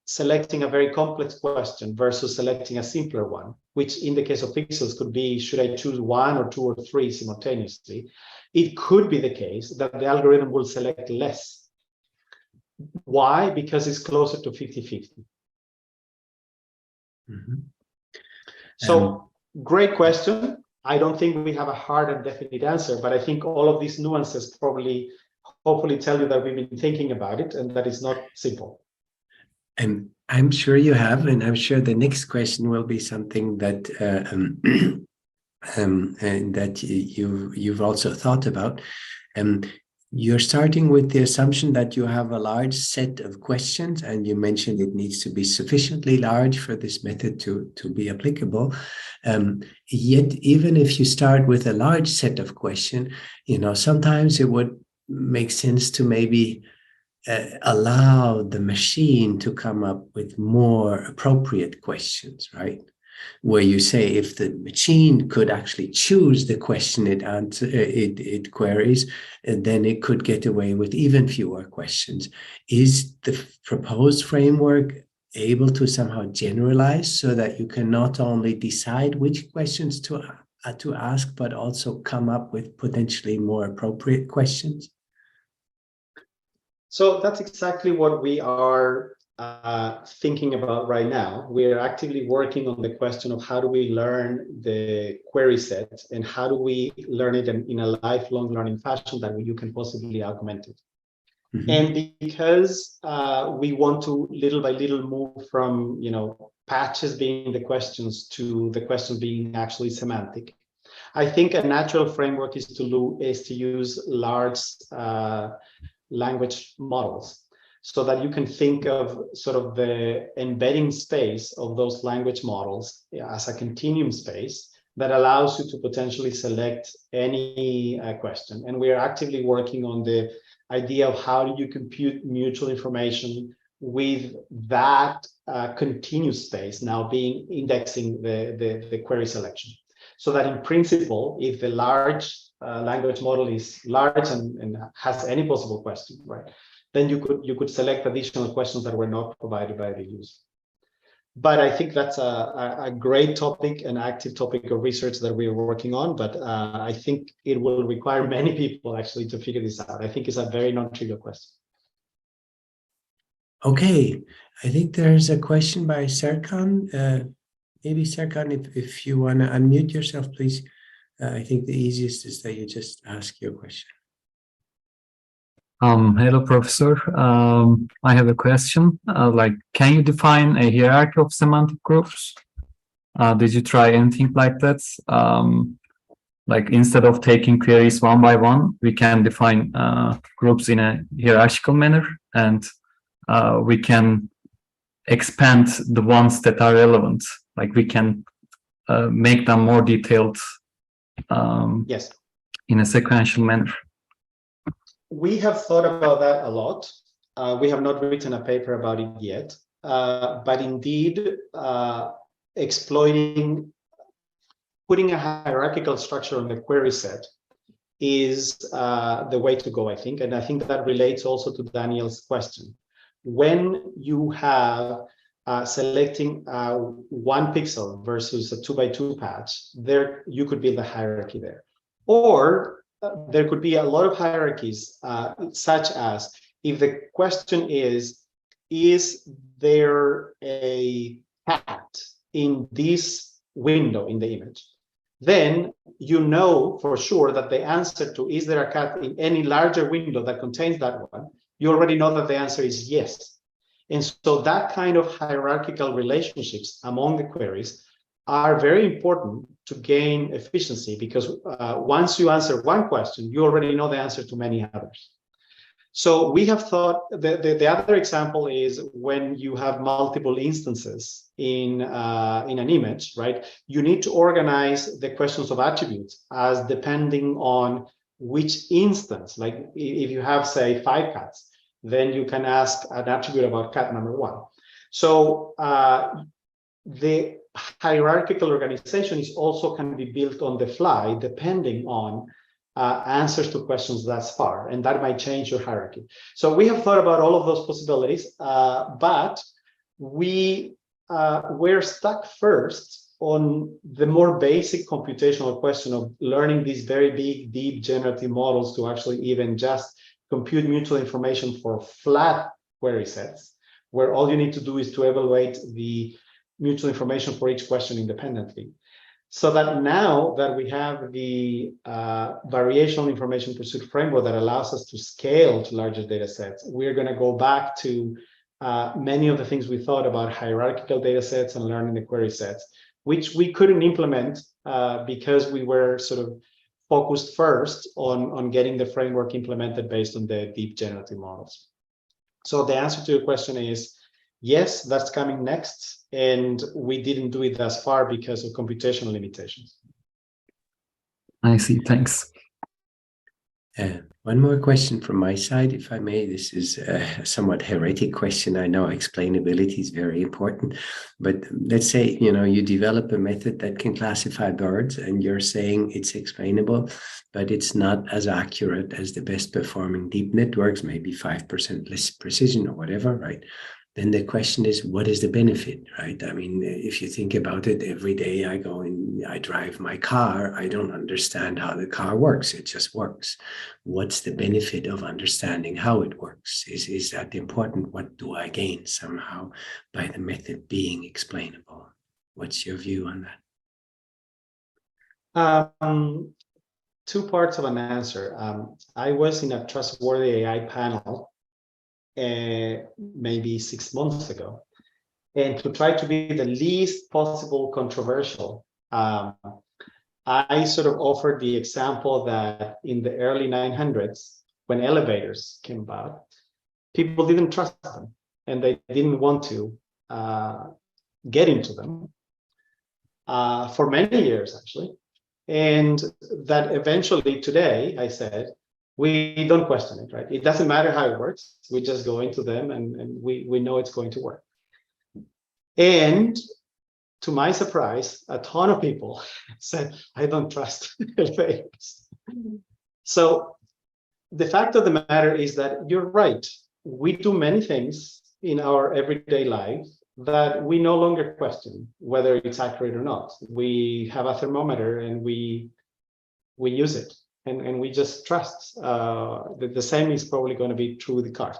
selecting a very complex question versus selecting a simpler one, which in the case of pixels could be, should I choose 1 or 2 or 3 simultaneously, it could be the case that the algorithm will select less. Why? Because it's closer to 50-50. So great question. I don't think we have a hard and definite answer, but I think all of these nuances probably, hopefully tell you that we've been thinking about it and that it's not simple. And I'm sure you have, and I'm sure the next question will be something that and that you've also thought about. You're starting with the assumption that you have a large set of questions, and you mentioned it needs to be sufficiently large for this method to be applicable. Yet, even if you start with a large set of questions, sometimes it would make sense to maybe allow the machine to come up with more appropriate questions, right? Where you say if the machine could actually choose the question it queries, then it could get away with even fewer questions. Is the proposed framework able to somehow generalize so that you can not only decide which questions to ask, but also come up with potentially more appropriate questions? So that's exactly what we are thinking about right now. We are actively working on the question of how do we learn the query set and how do we learn it in a lifelong learning fashion that you can possibly augment it. Mm-hmm. And because we want to little by little move from, patches being the questions to the questions being actually semantic, I think a natural framework is to use large language models, so that you can think of sort of the embedding space of those language models as a continuum space that allows you to potentially select any question. And we are actively working on the idea of how do you compute mutual information with that continuous space now being indexing the query selection. So that in principle, if the large language model is large and has any possible question, right, then you could select additional questions that were not provided by the user. But I think that's a great topic, an active topic of research that we are working on. But I think it will require many people actually to figure this out. I think it's a very non-trivial question. Okay, I think there's a question by Serkan. Maybe Serkan, if you want to unmute yourself, please. I think the easiest is that you just ask your question. Hello, Professor. I have a question. Can you define a hierarchy of semantic groups? Did you try anything like that? Instead of taking queries one by one, we can define groups in a hierarchical manner, and we can expand the ones that are relevant. We can make them more detailed yes, in a sequential manner. We have thought about that a lot. We have not written a paper about it yet, but indeed, putting a hierarchical structure on the query set is the way to go, I think. And I think that relates also to Daniel's question. When you have selecting 1 pixel versus a 2x2 patch, there you could build a hierarchy there. Or there could be a lot of hierarchies, such as if the question is there a cat in this window in the image? Then you know for sure that the answer to is there a cat in any larger window that contains that one, you already know that the answer is yes. And so that kind of hierarchical relationships among the queries are very important to gain efficiency, because once you answer one question, you already know the answer to many others. So we have thought the other example is when you have multiple instances in an image, right? You need to organize the questions of attributes as depending on which instance. Like if you have, say, 5 cats, then you can ask an attribute about cat number 1. So the hierarchical organization is also can be built on the fly depending on answers to questions thus far, and that might change your hierarchy. So we have thought about all of those possibilities, but we were stuck first on the more basic computational question of learning these very big, deep generative models to actually even just compute mutual information for flat query sets, where all you need to do is to evaluate the mutual information for each question independently. So that now that we have the variational information pursuit framework that allows us to scale to larger data sets, we're going to go back to many of the things we thought about hierarchical data sets and learning the query sets, which we couldn't implement because we were sort of focused first on getting the framework implemented based on the deep generative models. So the answer to your question is, yes, that's coming next. And we didn't do it thus far because of computational limitations. I see, thanks. One more question from my side, if I may. This is a somewhat heretic question. I know explainability is very important, but let's say, you develop a method that can classify birds and you're saying it's explainable, but it's not as accurate as the best performing deep networks, maybe 5% less precision or whatever, right? then the question is, what is the benefit, right? I mean, if you think about it, every day I drive my car, I don't understand how the car works. It just works. What's the benefit of understanding how it works? Is that important? What do I gain somehow by the method being explainable? What's your view on that? Two parts of an answer. I was in a Trustworthy AI panel maybe 6 months ago, and to try to be the least possible controversial, I sort of offered the example that in the early 900s, when elevators came about, people didn't trust them and they didn't want to get into them for many years, actually. And that eventually today, I said, we don't question it, right? It doesn't matter how it works. We just go into them and we know it's going to work. And to my surprise, a ton of people said, I don't trust elevators. So the fact of the matter is that you're right. We do many things in our everyday life that we no longer question whether it's accurate or not. We have a thermometer and we use it. And we just trust that the same is probably going to be true with the cars.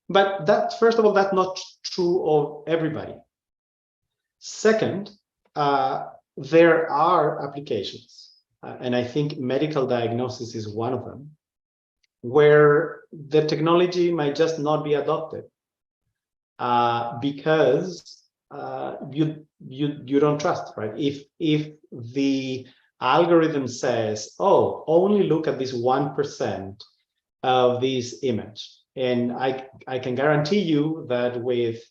But that, first of all, that's not true of everybody. Second, there are applications, and I think medical diagnosis is one of them, where the technology might just not be adopted because you don't trust, right? If the algorithm says, oh, only look at this 1% of this image, and I can guarantee you that with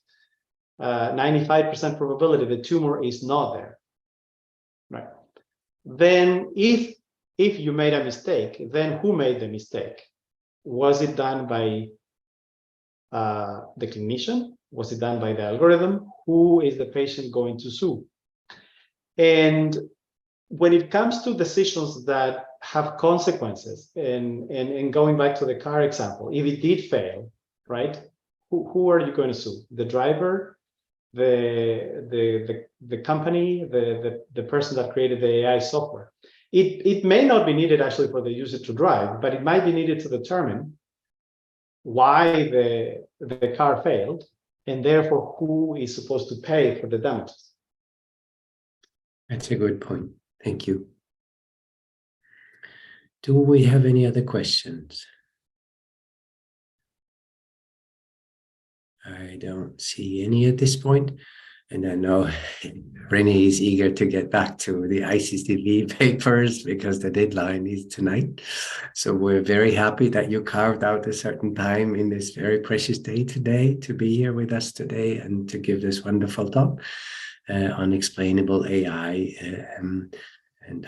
95% probability the tumor is not there, right? Then if you made a mistake, then who made the mistake? Was it done by the clinician? Was it done by the algorithm? Who is the patient going to sue? And when it comes to decisions that have consequences, and going back to the car example, if it did fail, right? Who are you going to sue? The driver, the company, the person that created the AI software? It may not be needed actually for the user to drive, but it might be needed to determine why the car failed, and therefore who is supposed to pay for the damages. That's a good point. Thank you. Do we have any other questions? I don't see any at this point. And I know René is eager to get back to the ICCV papers because the deadline is tonight. So we're very happy that you carved out a certain time in this very precious day today to be here with us today and to give this wonderful talk on explainable AI and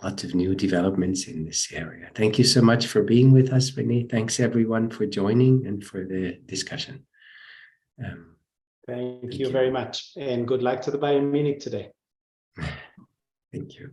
lots of new developments in this area. Thank you so much for being with us, René. Thanks everyone for joining and for the discussion. Thank you very much, and good luck to the Bayern Munich today. Thank you.